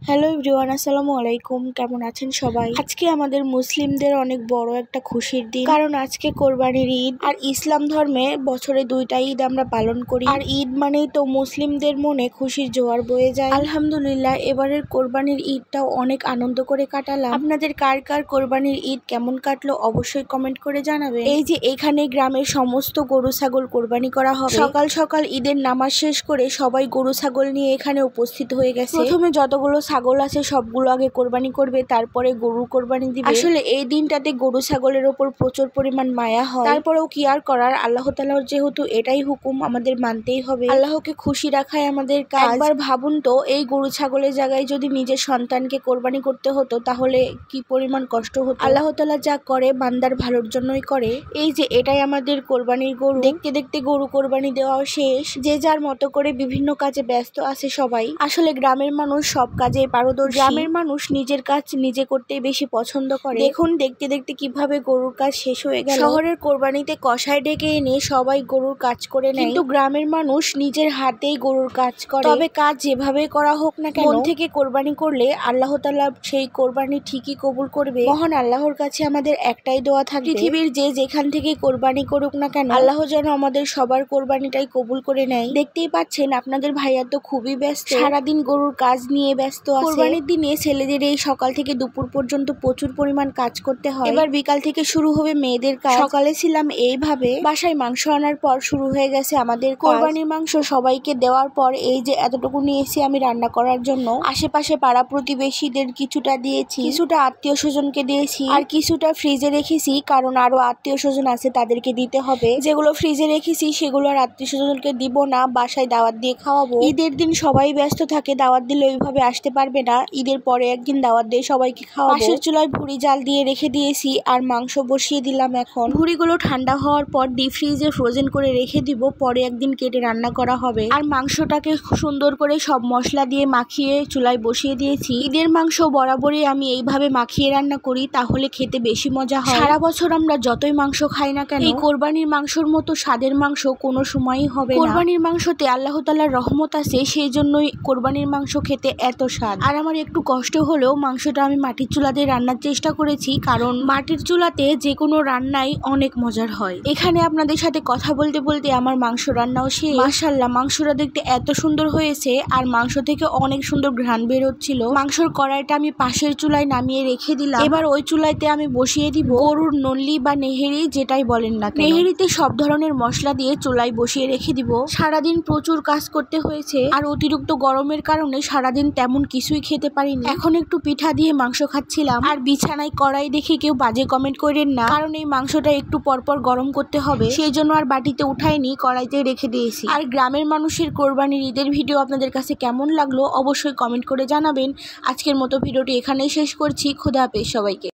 Hello everyone, আসসালামু আলাইকুম। কেমন আছেন সবাই? আজকে আমাদের মুসলিমদের অনেক বড় একটা খুশির দিন, কারণ আজকে কোরবানির ঈদ। আর ইসলাম ধর্মে বছরে দুইটা ঈদ আমরা পালন করি। আর ঈদ মানেই তো মুসলিমদের মনে খুশির জোয়ার বয়ে যায়। আলহামদুলিল্লাহ, এবারের কোরবানির ঈদটাও অনেক আনন্দ করে কাটালাম। আপনাদের কার কার কোরবানির ঈদ কেমন কাটলো অবশ্যই কমেন্ট করে জানাবেন। এই যে এখানে গ্রামের সমস্ত গরু ছাগল কোরবানি করা হবে। সকাল সকাল ঈদের নামাজ শেষ করে সবাই গরু ছাগল নিয়ে এখানে উপস্থিত হয়ে গেছে। প্রথমে যতগুলো ছাগল আছে সবগুলো আগে কোরবানি করবে, তারপরে গরু কোরবানি দিবে। আসলে এই দিনটাতে গরু ছাগলের ওপর প্রচুর পরিমাণ মায়া হয়। তারপরেও কি আর করার, আল্লাহ তাআলার যেহেতু এটাই হুকুম, আমাদের মানতেই হবে। আল্লাহকে খুশি রাখাই আমাদের কাজ। একবার ভাবুন তো, এই গরু ছাগলের জায়গায় যদি নিজের সন্তানকে কোরবানি করতে হতো তাহলে কি পরিমাণ কষ্ট হতো। আল্লাহ তাআলা যা করে বান্দার ভালোর জন্যই করে। এই যে এটাই আমাদের কোরবানির গরু। দেখতে দেখতে গরু কোরবানি দেওয়াও শেষ। যে যার মতো করে বিভিন্ন কাজে ব্যস্ত আছে সবাই। আসলে গ্রামের মানুষ সব কাজে পারদর্শী। গ্রামের মানুষ নিজের কাজ নিজে করতে বেশি পছন্দ করে। দেখুন দেখতে দেখতে কিভাবে গরুর কাজ শেষ হয়ে গেল। শহরের কোরবানিতে কসাই ডেকে এনে সবাই গরুর কাজ করে নেয়, কিন্তু গ্রামের মানুষ নিজের হাতেই গরুর কাজ করে। তবে কাজ যেভাবে করা হোক না কেন, মন থেকে কোরবানি করলে আল্লাহ তাআলা সেই কোরবানি ঠিকই কবুল করবে। মহান আল্লাহর কাছে আমাদের একটাই দোয়া থাকবে, পৃথিবীর যে যেখান থেকে কোরবানি করুক না কেন, আল্লাহ যেন আমাদের সবার কোরবানিটাই কবুল করে নেয়। দেখতেই পাচ্ছেন আপনাদের ভাইয়া তো খুবই ব্যস্ত, সারাদিন গরুর কাজ নিয়ে ব্যস্ত। কোরবানির দিনে ছেলেদের এই সকাল থেকে দুপুর পর্যন্ত প্রচুর পরিমাণ কাজ করতে হয়। এবার বিকাল থেকে শুরু হবে মেয়েদের কাজ। সকালে ছিলাম এইভাবে, বাসায় মাংস আনার পর শুরু হয়ে গেছে আমাদের কোরবানির মাংস সবাইকে দেওয়ার পর এই যে এতটুকু নিয়েছি আমি রান্না করার জন্য। আশেপাশে পাড়া প্রতিবেশীদের কিছুটা দিয়েছি, কিছুটা আত্মীয় স্বজনকে দিয়েছি, আর কিছুটা ফ্রিজে রেখেছি, কারণ আরো আত্মীয় স্বজন আছে তাদেরকে দিতে হবে। যেগুলো ফ্রিজে রেখেছি সেগুলো আর আত্মীয় স্বজনকে দিব না, বাসায় দাওয়াত দিয়ে খাওয়াবো। ঈদের দিন সবাই ব্যস্ত থাকে, দাওয়াত দিলে ওইভাবে আসতে পারবে না। ঈদের পরে একদিন দাওয়াত দিয়ে সবাইকে খাওয়াবো। পাশের চুলায় ভুড়ি জাল দিয়ে রেখে দিয়েছি, আর মাংস বসিয়ে দিলাম। এখন ভুড়িগুলো ঠান্ডা হওয়ার পর ডিপ ফ্রিজে ফ্রোজেন করে রেখে দিব, পরে একদিন কেটে রান্না করা হবে। আর মাংসটাকে সুন্দর করে সব মশলা দিয়ে মাখিয়ে চুলায় বসিয়ে দিয়েছি। ঈদের মাংস বরাবরই আমি এইভাবে মাখিয়ে রান্না করি, তাহলে খেতে বেশি মজা হয়। সারা বছর আমরা যতই মাংস খাই না কেন, এই কোরবানির মাংসর মতো স্বাদের মাংস কোনো সময়ই হবে না। কোরবানির মাংসতে আল্লাহ তাআলার রহমত আছে, সেই জন্যই কোরবানির মাংস খেতে এত স্বাদ। আর আমার একটু কষ্ট হলেও মাংসটা আমি মাটির চুলাতে রান্নার চেষ্টা করেছি, কারণ মাটির চুলাতে যে কোনো রান্নাই অনেক মজার হয়। এখানে আপনাদের সাথে কথা বলতে বলতে আমার মাংস রান্নাও শেষ। মাশাআল্লাহ, মাংসটা দেখতে এত সুন্দর হয়েছে, আর মাংস থেকে অনেক সুন্দর ঘ্রাণ বের হচ্ছিল। মাংসর কড়াইটা আমি পাশের চুলায় নামিয়ে রেখে দিলাম। এবার ওই চুলাইতে আমি বসিয়ে দিব গরুর নল্লি বা নেহেরি, যেটাই বলেন না কেন। নেহেরিতে সব ধরনের মশলা দিয়ে চুলায় বসিয়ে রেখে দিব। সারাদিন প্রচুর কাজ করতে হয়েছে, আর অতিরিক্ত গরমের কারণে সারাদিন তেমন কিছুই খেতে পারিনি। এখন একটু পিঠা দিয়ে মাংস খাচ্ছিলাম। আর বিছানায় কড়াই দেখে কেউ বাজে কমেন্ট করেন না, কারণ এই মাংসটা একটু পরপর গরম করতে হবে, সেই জন্য আর বাটিতে উঠাইনি, কড়াইতে রেখে দিয়েছি। আর গ্রামের মানুষের কোরবানির ঈদের ভিডিও আপনাদের কাছে কেমন লাগলো অবশ্যই কমেন্ট করে জানাবেন। আজকের মতো ভিডিওটি এখানেই শেষ করছি। খোদা হাফেজ সবাইকে।